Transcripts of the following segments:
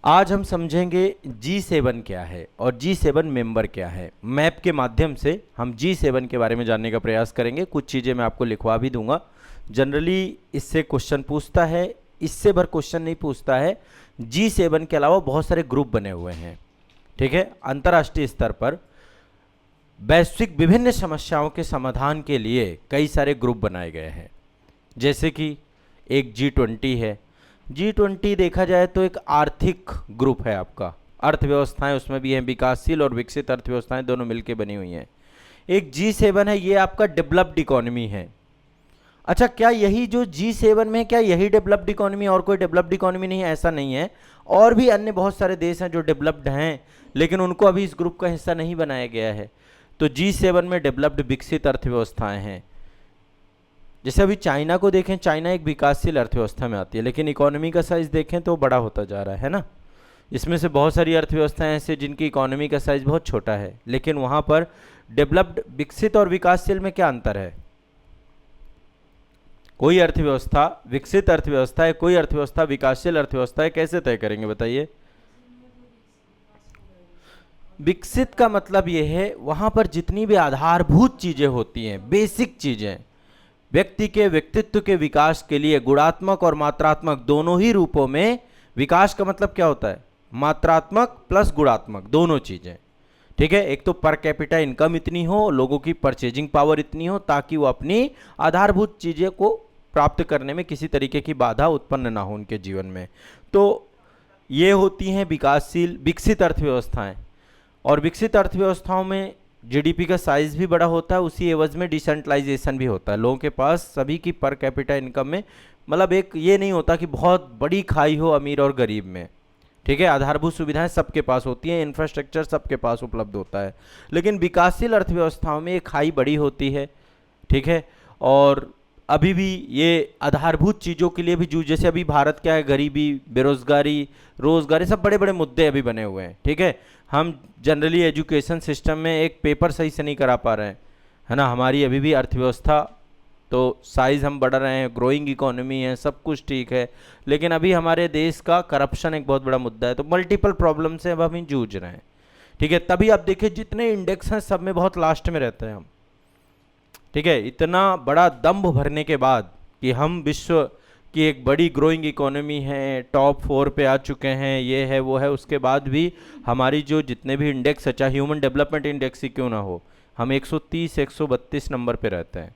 आज हम समझेंगे G7 क्या है और G7 मेंबर क्या है। मैप के माध्यम से हम G7 के बारे में जानने का प्रयास करेंगे। कुछ चीज़ें मैं आपको लिखवा भी दूंगा। जनरली इससे क्वेश्चन पूछता है, इससे भर क्वेश्चन नहीं पूछता है। G7 के अलावा बहुत सारे ग्रुप बने हुए हैं, ठीक है। अंतर्राष्ट्रीय स्तर पर वैश्विक विभिन्न समस्याओं के समाधान के लिए कई सारे ग्रुप बनाए गए हैं। जैसे कि एक G20 है। G20 देखा जाए तो एक आर्थिक ग्रुप है आपका, अर्थव्यवस्थाएं उसमें भी हैं, विकासशील और विकसित अर्थव्यवस्थाएं दोनों मिलकर बनी हुई हैं। एक G7 है, ये आपका डेवलप्ड इकोनॉमी है। अच्छा, क्या यही जो G7 में है, क्या यही डेवलप्ड इकोनॉमी, और कोई डेवलप्ड इकोनॉमी नहीं है? ऐसा नहीं है। और भी अन्य बहुत सारे देश हैं जो डेवलप्ड हैं, लेकिन उनको अभी इस ग्रुप का हिस्सा नहीं बनाया गया है। तो G7 में डेवलप्ड विकसित अर्थव्यवस्थाएं हैं। जैसे अभी चाइना को देखें, चाइना एक विकासशील अर्थव्यवस्था में आती है, लेकिन इकोनॉमी का साइज देखें तो बड़ा होता जा रहा है ना। इसमें से बहुत सारी अर्थव्यवस्थाएं ऐसे जिनकी इकोनॉमी का साइज बहुत छोटा है, लेकिन वहां पर डेवलप्ड, विकसित और विकासशील में क्या अंतर है? कोई अर्थव्यवस्था विकसित अर्थव्यवस्था है, कोई अर्थव्यवस्था विकासशील अर्थव्यवस्था है, कैसे तय करेंगे बताइए? विकसित का मतलब यह है वहां पर जितनी भी आधारभूत चीजें होती हैं, बेसिक चीजें, व्यक्ति के व्यक्तित्व के विकास के लिए गुणात्मक और मात्रात्मक दोनों ही रूपों में। विकास का मतलब क्या होता है? मात्रात्मक प्लस गुणात्मक दोनों चीजें, ठीक है। एक तो पर कैपिटा इनकम इतनी हो, लोगों की परचेजिंग पावर इतनी हो ताकि वो अपनी आधारभूत चीजें को प्राप्त करने में किसी तरीके की बाधा उत्पन्न ना हो उनके जीवन में। तो ये होती हैं विकासशील, विकसित अर्थव्यवस्थाएं। और विकसित अर्थव्यवस्थाओं में जीडीपी का साइज भी बड़ा होता है, उसी एवज में डिसेंट्रलाइजेशन भी होता है। लोगों के पास सभी की पर कैपिटा इनकम में, मतलब एक ये नहीं होता कि बहुत बड़ी खाई हो अमीर और गरीब में, ठीक है। आधारभूत सुविधाएं सबके पास होती हैं, इंफ्रास्ट्रक्चर सबके पास उपलब्ध होता है। लेकिन विकासशील अर्थव्यवस्थाओं में एक खाई बड़ी होती है, ठीक है। और अभी भी ये आधारभूत चीज़ों के लिए भी जूझ, जैसे अभी भारत क्या है, गरीबी, बेरोजगारी, रोजगारी, सब बड़े बड़े मुद्दे अभी बने हुए हैं, ठीक है। हम जनरली एजुकेशन सिस्टम में एक पेपर सही से नहीं करा पा रहे हैं, है ना। हमारी अभी भी अर्थव्यवस्था तो साइज हम बढ़ रहे हैं, ग्रोइंग इकोनॉमी है, सब कुछ ठीक है, लेकिन अभी हमारे देश का करप्शन एक बहुत बड़ा मुद्दा है। तो मल्टीपल प्रॉब्लम से अब हम जूझ रहे हैं, ठीक है। तभी आप देखिए जितने इंडेक्स हैं सब में बहुत लास्ट में रहते हैं हम, ठीक है। इतना बड़ा दम्भ भरने के बाद कि हम विश्व की एक बड़ी ग्रोइंग इकोनॉमी है, टॉप 4 पे आ चुके हैं, ये है वो है, उसके बाद भी हमारी जो जितने भी इंडेक्स है, चाहे ह्यूमन डेवलपमेंट इंडेक्स ही क्यों ना हो, हम 130 132 नंबर पे रहते हैं,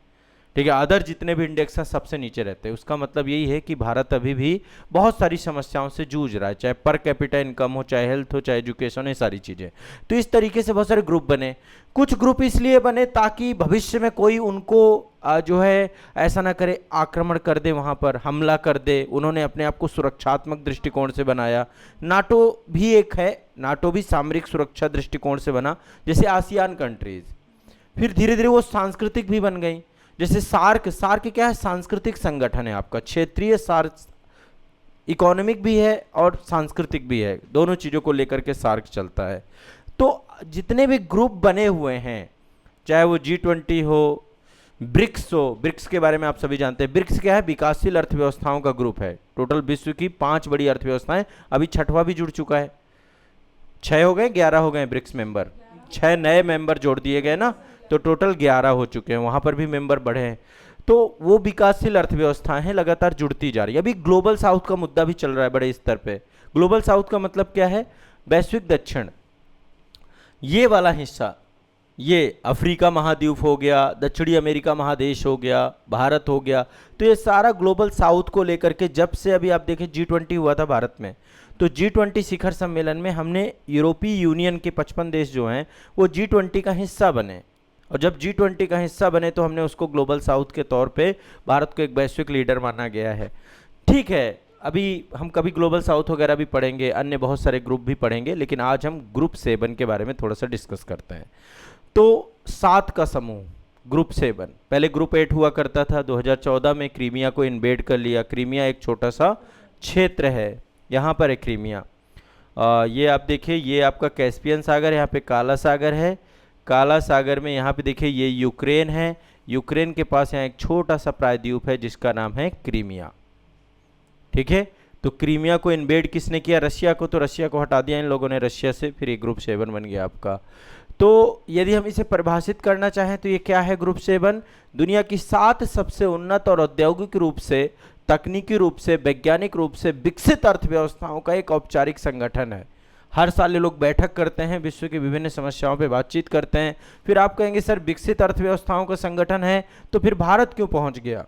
ठीक है। अदर जितने भी इंडेक्स हैं सबसे नीचे रहते हैं। उसका मतलब यही है कि भारत अभी भी बहुत सारी समस्याओं से जूझ रहा है, चाहे पर कैपिटा इनकम हो, चाहे हेल्थ हो, चाहे एजुकेशन हो, ये सारी चीज़ें। तो इस तरीके से बहुत सारे ग्रुप बने। कुछ ग्रुप इसलिए बने ताकि भविष्य में कोई उनको जो है ऐसा ना करे, आक्रमण कर दे, वहाँ पर हमला कर दे। उन्होंने अपने आप को सुरक्षात्मक दृष्टिकोण से बनाया। नाटो भी एक है, नाटो भी सामरिक सुरक्षा दृष्टिकोण से बना, जैसे आसियान कंट्रीज। फिर धीरे धीरे वो सांस्कृतिक भी बन गई, जैसे सार्क। सार्क क्या है? सांस्कृतिक संगठन है आपका, क्षेत्रीय सार्क, इकोनॉमिक भी है और सांस्कृतिक भी है, दोनों चीज़ों को लेकर के सार्क चलता है। तो जितने भी ग्रुप बने हुए हैं, चाहे वो G20 हो, ब्रिक्स हो, ब्रिक्स के बारे में आप सभी जानते हैं। ब्रिक्स क्या है? विकासशील अर्थव्यवस्थाओं का ग्रुप है। टोटल विश्व की 5 बड़ी अर्थव्यवस्थाएं, अभी 6वां भी जुड़ चुका है। 6 हो गए, 11 हो गए ब्रिक्स मेंबर, 6 नए मेंबर जोड़ दिए गए ना, तो टोटल 11 हो चुके हैं। वहां पर भी मेंबर बढ़े हैं। तो वो विकासशील अर्थव्यवस्थाएं हैं, लगातार जुड़ती जा रही है। अभी ग्लोबल साउथ का मुद्दा भी चल रहा है बड़े स्तर पे। ग्लोबल साउथ का मतलब क्या है? वैश्विक दक्षिण, ये वाला हिस्सा, ये अफ्रीका महाद्वीप हो गया, दक्षिणी अमेरिका महादेश हो गया, भारत हो गया। तो ये सारा ग्लोबल साउथ को लेकर के, जब से अभी आप देखें G20 हुआ था भारत में, तो G20 शिखर सम्मेलन में हमने यूरोपीय यूनियन के 55 देश जो हैं वो G20 का हिस्सा बने। और जब G20 का हिस्सा बने तो हमने उसको ग्लोबल साउथ के तौर पे भारत को एक वैश्विक लीडर माना गया है, ठीक है। अभी हम कभी ग्लोबल साउथ वगैरह भी पढ़ेंगे, अन्य बहुत सारे ग्रुप भी पढ़ेंगे, लेकिन आज हम ग्रुप 7 के बारे में थोड़ा सा डिस्कस करते हैं। तो 7 का समूह, ग्रुप 7। पहले ग्रुप 8 हुआ करता था, 2014 में क्रीमिया को इन्वेड कर लिया। क्रीमिया एक छोटा सा क्षेत्र है, यहाँ पर है क्रीमिया। ये आप देखिए, ये आपका कैस्पियन सागर, यहाँ पे काला सागर है। काला सागर में यहाँ पे देखिए ये यूक्रेन है। यूक्रेन के पास यहाँ एक छोटा सा प्रायद्वीप है जिसका नाम है क्रीमिया, ठीक है। तो तो क्रीमिया को इन्वेड किसने किया? रशिया को। तो रशिया को हटा दिया इन लोगों ने रशिया से, फिर ये ग्रुप 7 बन गया आपका। तो यदि हम इसे परिभाषित करना चाहें तो ये क्या है? ग्रुप 7 दुनिया की 7 सबसे उन्नत और औद्योगिक रूप से, तकनीकी रूप से, वैज्ञानिक रूप से विकसित अर्थव्यवस्थाओं का एक औपचारिक संगठन है। हर साल ये लोग बैठक करते हैं, विश्व की विभिन्न समस्याओं पे बातचीत करते हैं। फिर आप कहेंगे सर विकसित अर्थव्यवस्थाओं का संगठन है तो फिर भारत क्यों पहुंच गया,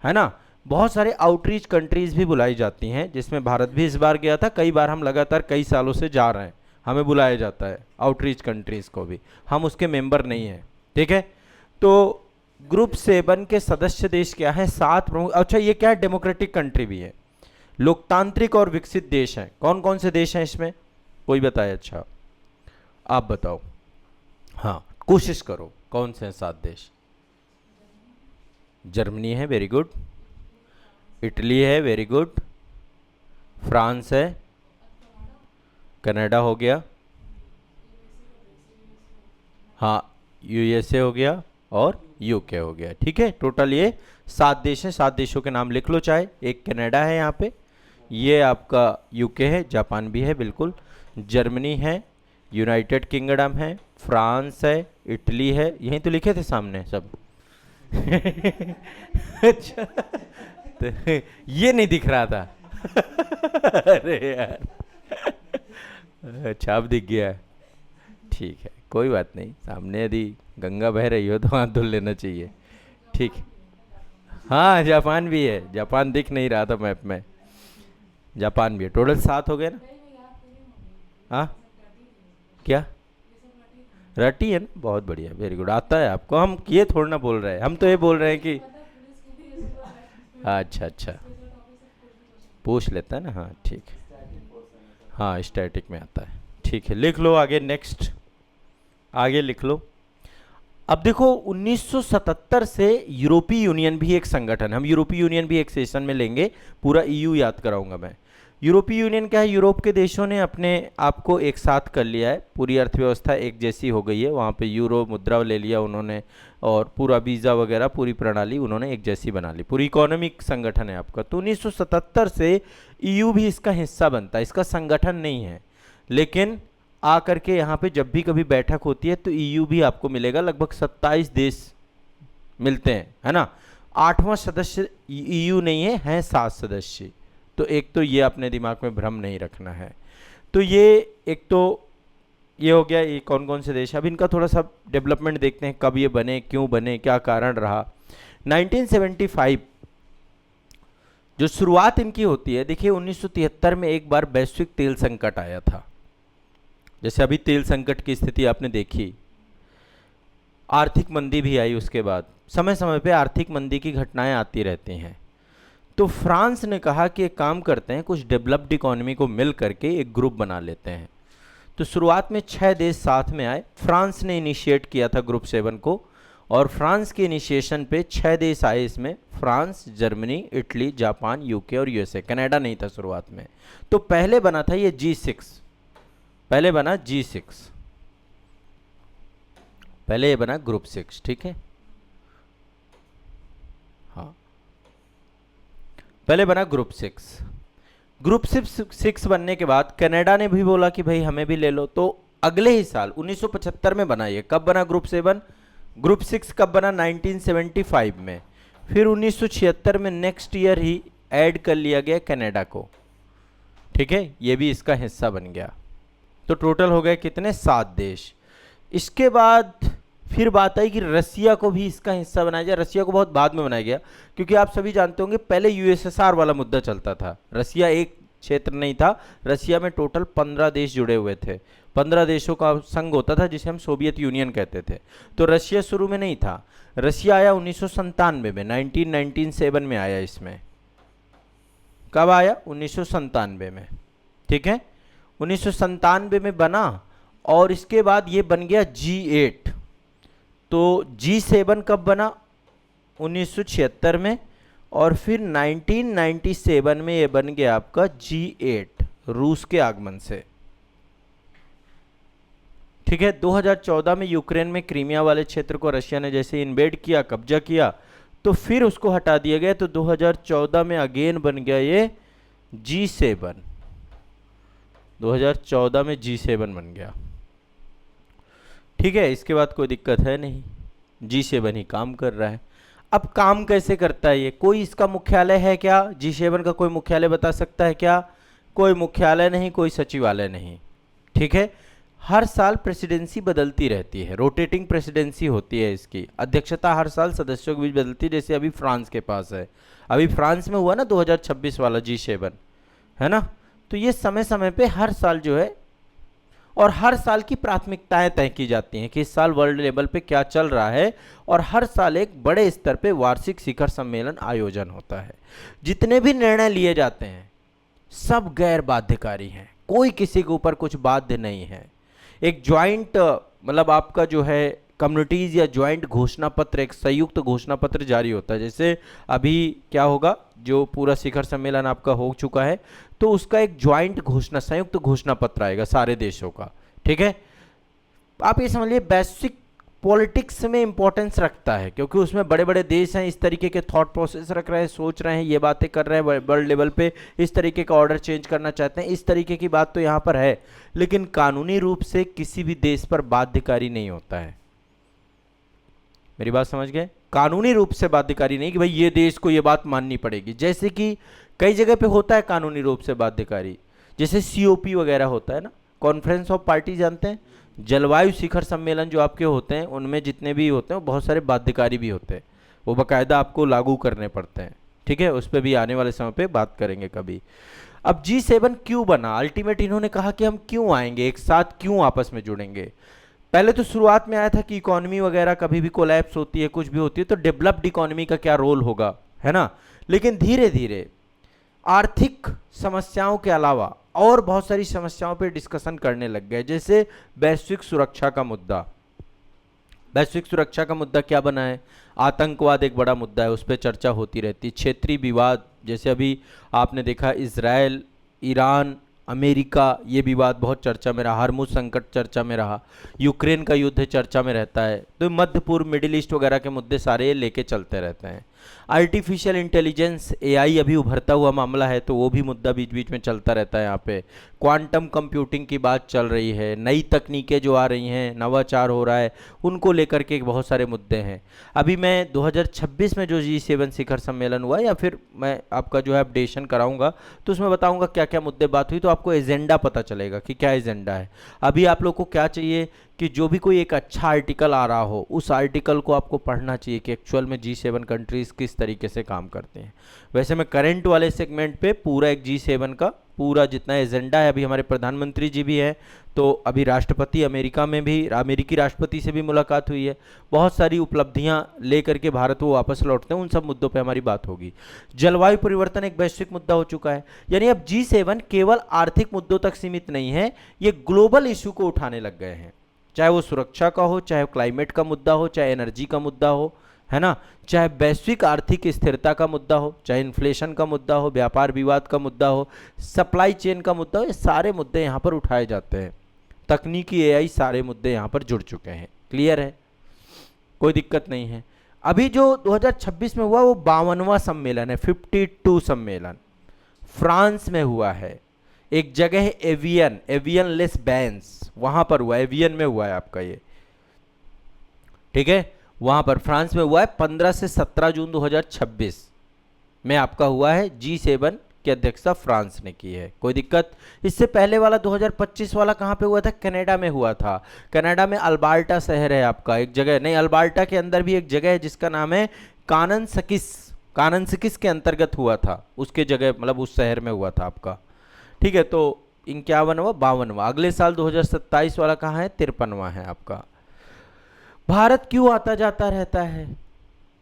है ना? बहुत सारे आउटरीच कंट्रीज भी बुलाई जाती हैं, जिसमें भारत भी इस बार गया था। कई बार हम लगातार कई सालों से जा रहे हैं, हमें बुलाया जाता है आउटरीच कंट्रीज को भी, हम उसके मेंबर नहीं हैं, ठीक है। तो ग्रुप 7 के सदस्य देश क्या है? 7 प्रमुख। अच्छा, ये क्या है? डेमोक्रेटिक कंट्री भी है, लोकतांत्रिक और विकसित देश हैं। कौन कौन से देश हैं इसमें? कोई बताए? अच्छा आप बताओ, हाँ कोशिश करो, कौन से हैं 7 देश? जर्मनी है, वेरी गुड। इटली है, वेरी गुड। फ्रांस है, कनाडा हो गया, हाँ यूएसए हो गया और यूके हो गया, ठीक है। टोटल ये 7 देश हैं। 7 देशों के नाम लिख लो चाहे। एक कनाडा है यहाँ पे, ये आपका यूके है, जापान भी है बिल्कुल, जर्मनी है, यूनाइटेड किंगडम है, फ्रांस है, इटली है, यहीं तो लिखे थे सामने सब। अच्छा तो ये नहीं दिख रहा था। अरे यार, अच्छा अब दिख गया, ठीक है कोई बात नहीं। सामने यदि गंगा बह रही हो तो हाथ धुल लेना चाहिए, ठीक। हाँ जापान भी है, जापान दिख नहीं रहा था मैप में, जापान भी है। टोटल 7 हो गए ना? हाँ क्या रटी है ना? बहुत बढ़िया, वेरी गुड, आता है आपको। हम ये थोड़ा ना बोल रहे हैं, हम तो ये बोल रहे हैं कि अच्छा अच्छा पूछ लेता है ना, हाँ ठीक है, हाँ स्टैटिक में आता है, ठीक है। लिख लो आगे, नेक्स्ट आगे लिख लो। अब देखो 1977 से यूरोपीय यूनियन भी एक संगठन, हम यूरोपीय यूनियन भी एक सेशन में लेंगे, पूरा ईयू याद कराऊंगा मैं। यूरोपीय यूनियन क्या है? यूरोप के देशों ने अपने आप को एक साथ कर लिया है, पूरी अर्थव्यवस्था एक जैसी हो गई है, वहाँ पे यूरो मुद्रा ले लिया उन्होंने, और पूरा वीज़ा वगैरह पूरी प्रणाली उन्होंने एक जैसी बना ली, पूरी इकोनॉमिक संगठन है आपका। तो 1977 से ईयू भी इसका हिस्सा बनता है, इसका संगठन नहीं है, लेकिन आ करके यहाँ पे जब भी कभी बैठक होती है तो ईयू भी आपको मिलेगा। लगभग 27 देश मिलते हैं, है ना। 8वां सदस्य ईयू नहीं है, हैं 7 सदस्य। तो एक तो ये अपने दिमाग में भ्रम नहीं रखना है। तो ये एक तो ये हो गया, ये कौन कौन से देश। अब इनका थोड़ा सा डेवलपमेंट देखते हैं, कब ये बने, क्यों बने, क्या कारण रहा। 1975 जो शुरुआत इनकी होती है, देखिए 1973 में एक बार वैश्विक तेल संकट आया था, जैसे अभी तेल संकट की स्थिति आपने देखी, आर्थिक मंदी भी आई उसके बाद, समय समय पे आर्थिक मंदी की घटनाएं आती रहती हैं। तो फ्रांस ने कहा कि एक काम करते हैं, कुछ डेवलप्ड इकोनॉमी को मिल करके एक ग्रुप बना लेते हैं। तो शुरुआत में 6 देश साथ में आए, फ्रांस ने इनिशिएट किया था ग्रुप 7 को, और फ्रांस के इनिशिएशन पे 6 देश आए इसमें, France, Germany, Italy, Japan, UK और यूएसए। कनाडा नहीं था शुरुआत में। तो पहले बना था ये G6, पहले बना G6, पहले ये बना ग्रुप 6, ठीक है। हाँ पहले बना ग्रुप 6। ग्रुप 6 बनने के बाद कनाडा ने भी बोला कि भाई हमें भी ले लो। तो अगले ही साल 1975 में बना ये। कब बना ग्रुप 7? ग्रुप 6 कब बना? 1975 में। फिर 1976 में नेक्स्ट ईयर ही ऐड कर लिया गया कनाडा को, ठीक है, ये भी इसका हिस्सा बन गया। तो टोटल हो गए कितने? 7 देश। इसके बाद फिर बात आई कि रसिया को भी इसका हिस्सा बनाया जाए। रसिया को बहुत बाद में बनाया गया, क्योंकि आप सभी जानते होंगे पहले यूएसएसआर वाला मुद्दा चलता था। रसिया एक क्षेत्र नहीं था, रसिया में टोटल 15 देश जुड़े हुए थे, 15 देशों का संघ होता था जिसे हम सोवियत यूनियन कहते थे। तो रसिया शुरू में नहीं था, रसिया आया 1997 में, 1997 में आया इसमें। कब आया? 1997 में, ठीक है। 1997 में बना, और इसके बाद ये बन गया G8। तो G7 कब बना? 1976 में, और फिर 1997 में ये बन गया आपका G8 रूस के आगमन से, ठीक है। 2014 में यूक्रेन में क्रीमिया वाले क्षेत्र को रशिया ने जैसे इन्वेड किया, कब्जा किया, तो फिर उसको हटा दिया गया। तो 2014 में अगेन बन गया ये G7, 2014 में G7 बन गया। ठीक है, इसके बाद कोई दिक्कत है नहीं, G7 ही काम कर रहा है। अब काम कैसे करता है ये, कोई इसका मुख्यालय है क्या, G7 का कोई मुख्यालय बता सकता है क्या? कोई मुख्यालय नहीं, कोई सचिवालय नहीं। ठीक है, हर साल प्रेसिडेंसी बदलती रहती है, रोटेटिंग प्रेसिडेंसी होती है, इसकी अध्यक्षता हर साल सदस्यों के बीच बदलती है। जैसे अभी फ्रांस के पास है, अभी फ्रांस में हुआ ना 2026 वाला G7, है ना। तो ये समय समय पे हर साल जो है, और हर साल की प्राथमिकताएं तय की जाती हैं कि इस साल वर्ल्ड लेवल पे क्या चल रहा है, और हर साल एक बड़े स्तर पे वार्षिक शिखर सम्मेलन आयोजन होता है। जितने भी निर्णय लिए जाते हैं सब गैर बाध्यकारी हैं, कोई किसी के ऊपर कुछ बाध्य नहीं है। एक ज्वाइंट मतलब आपका जो है कम्युनिटीज़ या ज्वाइंट घोषणा पत्र, एक संयुक्त घोषणा पत्र जारी होता है। जैसे अभी क्या होगा, जो पूरा शिखर सम्मेलन आपका हो चुका है, तो उसका एक ज्वाइंट घोषणा, संयुक्त घोषणा पत्र आएगा सारे देशों का। ठीक है, आप ये समझ लिए वैश्विक पॉलिटिक्स में इंपॉर्टेंस रखता है, क्योंकि उसमें बड़े बड़े देश हैं, इस तरीके के थॉट प्रोसेस रख रहे हैं, सोच रहे हैं, ये बातें कर रहे हैं, वर्ल्ड लेवल पे इस तरीके का ऑर्डर चेंज करना चाहते हैं, इस तरीके की बात तो यहाँ पर है। लेकिन कानूनी रूप से किसी भी देश पर बाध्यकारी नहीं होता है। मेरी बात समझ गए? कानूनी रूप से बाध्यकारी नहीं कि भाई ये देश को ये बात माननी पड़ेगी, जैसे कि कई जगह पे होता है कानूनी रूप से बाध्यकारी, जैसे COP वगैरह होता है ना, कॉन्फ्रेंस ऑफ पार्टी, जानते हैं, जलवायु शिखर सम्मेलन जो आपके होते हैं, उनमें जितने भी होते हैं बहुत सारे बाध्यकारी भी होते हैं, वो बाकायदा आपको लागू करने पड़ते हैं। ठीक है, उस पर भी आने वाले समय पे बात करेंगे कभी। अब G7 क्यों बना, अल्टीमेट इन्होंने कहा कि हम क्यों आएंगे एक साथ, क्यों आपस में जुड़ेंगे। पहले तो शुरुआत में आया था कि इकोनॉमी वगैरह कभी भी कोलैप्स होती है, कुछ भी होती है, तो डेवलप्ड इकोनॉमी का क्या रोल होगा, है ना। लेकिन धीरे धीरे आर्थिक समस्याओं के अलावा और बहुत सारी समस्याओं पर डिस्कशन करने लग गए। जैसे वैश्विक सुरक्षा का मुद्दा, वैश्विक सुरक्षा का मुद्दा क्या बना है, आतंकवाद एक बड़ा मुद्दा है, उस पर चर्चा होती रहती है। क्षेत्रीय विवाद, जैसे अभी आपने देखा इजराइल, ईरान, अमेरिका, ये विवाद बहुत चर्चा में रहा, हार्मुज संकट चर्चा में रहा, यूक्रेन का युद्ध चर्चा में रहता है, तो मध्य पूर्व, मिडिल ईस्ट वगैरह के मुद्दे सारे लेके चलते रहते हैं। आर्टिफिशियल इंटेलिजेंस, AI अभी उभरता हुआ मामला है, तो वो भी मुद्दा बीच बीच में चलता रहता है यहाँ पे। क्वांटम कंप्यूटिंग की बात चल रही है, नई तकनीकें जो आ रही हैं, नवाचार हो रहा है, उनको लेकर के बहुत सारे मुद्दे हैं। अभी मैं 2026 में जो G7 शिखर सम्मेलन हुआ, या फिर मैं आपका जो है अपडेशन कराऊंगा, तो उसमें बताऊंगा क्या क्या मुद्दे बात हुई, तो आपको एजेंडा पता चलेगा कि क्या एजेंडा है। अभी आप लोग को क्या चाहिए कि जो भी कोई एक अच्छा आर्टिकल आ रहा हो, उस आर्टिकल को आपको पढ़ना चाहिए कि एक्चुअल में G7 कंट्रीज़ किस तरीके से काम करते हैं। वैसे मैं करंट वाले सेगमेंट पे पूरा एक G7 का पूरा जितना एजेंडा है, अभी हमारे प्रधानमंत्री जी भी हैं, तो अभी राष्ट्रपति अमेरिका में भी, अमेरिकी राष्ट्रपति से भी मुलाकात हुई है, बहुत सारी उपलब्धियां लेकर के भारत वो वापस लौटते हैं, उन सब मुद्दों पे हमारी बात होगी। जलवायु परिवर्तन एक वैश्विक मुद्दा हो चुका है, यानी अब G7 केवल आर्थिक मुद्दों तक सीमित नहीं है, ये ग्लोबल इशू को उठाने लग गए हैं, चाहे वो सुरक्षा का हो, चाहे क्लाइमेट का मुद्दा हो, चाहे एनर्जी का मुद्दा हो, है ना, चाहे वैश्विक आर्थिक स्थिरता का मुद्दा हो, चाहे इन्फ्लेशन का मुद्दा हो, व्यापार विवाद का मुद्दा हो, सप्लाई चेन का मुद्दा हो, ये सारे मुद्दे यहाँ पर उठाए जाते हैं। तकनीकी AI सारे मुद्दे यहाँ पर जुड़ चुके हैं। क्लियर है, कोई दिक्कत नहीं है। अभी जो 2026 में हुआ वो 52वां सम्मेलन है, 52 सम्मेलन फ्रांस में हुआ है। एक जगह है एवियन लेस बैंस, वहां पर हुआ, एवियन में हुआ है आपका ये। ठीक है, वहां पर फ्रांस में हुआ है, 15 से 17 जून 2026 में आपका हुआ है। G7 की अध्यक्षता फ्रांस ने की है, कोई दिक्कत। इससे पहले वाला 2025 वाला कहाँ पे हुआ था, कनाडा में हुआ था। कनाडा में अल्बर्टा शहर है आपका, एक जगह नहीं, अल्बर्टा के अंदर भी एक जगह है जिसका नाम है काननसिकिस के अंतर्गत हुआ था, उसके जगह मतलब उस शहर में हुआ था आपका। ठीक है, तो 51वां 52वां, अगले साल 2027 वाला कहाँ है, 53वां है आपका। भारत क्यों आता जाता रहता है,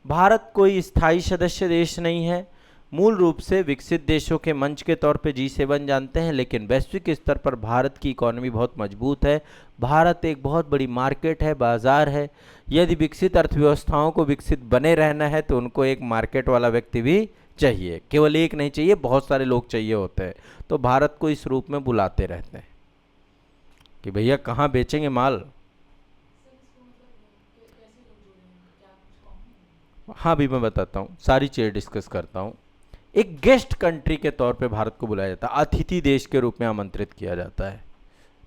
भारत कोई स्थायी सदस्य देश नहीं है, मूल रूप से विकसित देशों के मंच के तौर पे G7 जानते हैं, लेकिन वैश्विक स्तर पर भारत की इकोनॉमी बहुत मजबूत है। भारत एक बहुत बड़ी मार्केट है, बाजार है। यदि विकसित अर्थव्यवस्थाओं को विकसित बने रहना है तो उनको एक मार्केट वाला व्यक्ति भी चाहिए, केवल एक नहीं चाहिए, बहुत सारे लोग चाहिए होते हैं। तो भारत को इस रूप में बुलाते रहते हैं कि भैया कहाँ बेचेंगे माल। हाँ, भी मैं बताता हूँ, सारी चीज़ें डिस्कस करता हूँ। एक गेस्ट कंट्री के तौर पे भारत को बुलाया जाता है, अतिथि देश के रूप में आमंत्रित किया जाता है।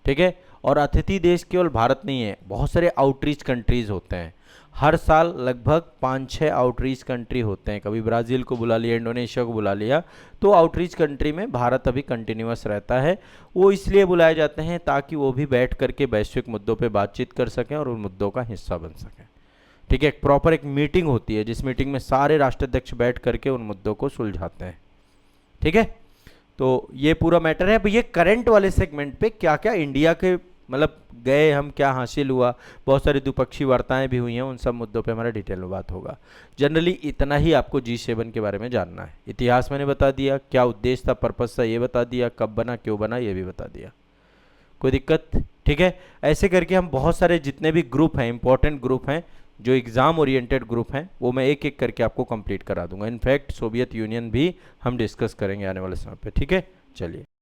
ठीक है, और अतिथि देश केवल भारत नहीं है, बहुत सारे आउटरीच कंट्रीज होते हैं। हर साल लगभग 5-6 आउटरीच कंट्री होते हैं, कभी ब्राज़ील को बुला लिया, इंडोनेशिया को बुला लिया। तो आउटरीच कंट्री में भारत अभी कंटिन्यूअस रहता है। वो इसलिए बुलाए जाते हैं ताकि वो भी बैठ करके वैश्विक मुद्दों पे बातचीत कर सकें और उन मुद्दों का हिस्सा बन सकें। ठीक है, एक प्रॉपर एक मीटिंग होती है जिस मीटिंग में सारे राष्ट्राध्यक्ष बैठ करके उन मुद्दों को सुलझाते हैं। ठीक है, तो ये पूरा मैटर है। अब ये करंट वाले सेगमेंट पे क्या क्या इंडिया के मतलब गए हम, क्या हासिल हुआ, बहुत सारी द्विपक्षीय वार्ताएं भी हुई हैं, उन सब मुद्दों पे हमारा डिटेल में बात होगा। जनरली इतना ही आपको G7 के बारे में जानना है। इतिहास मैंने बता दिया, क्या उद्देश्य था, पर्पस था ये बता दिया, कब बना, क्यों बना ये भी बता दिया। कोई दिक्कत? ठीक है, ऐसे करके हम बहुत सारे जितने भी ग्रुप हैं, इंपॉर्टेंट ग्रुप हैं, जो एग्ज़ाम ओरिएंटेड ग्रुप हैं, वो मैं एक एक करके आपको कंप्लीट करा दूंगा। इनफैक्ट सोवियत यूनियन भी हम डिस्कस करेंगे आने वाले समय पे। ठीक है, चलिए।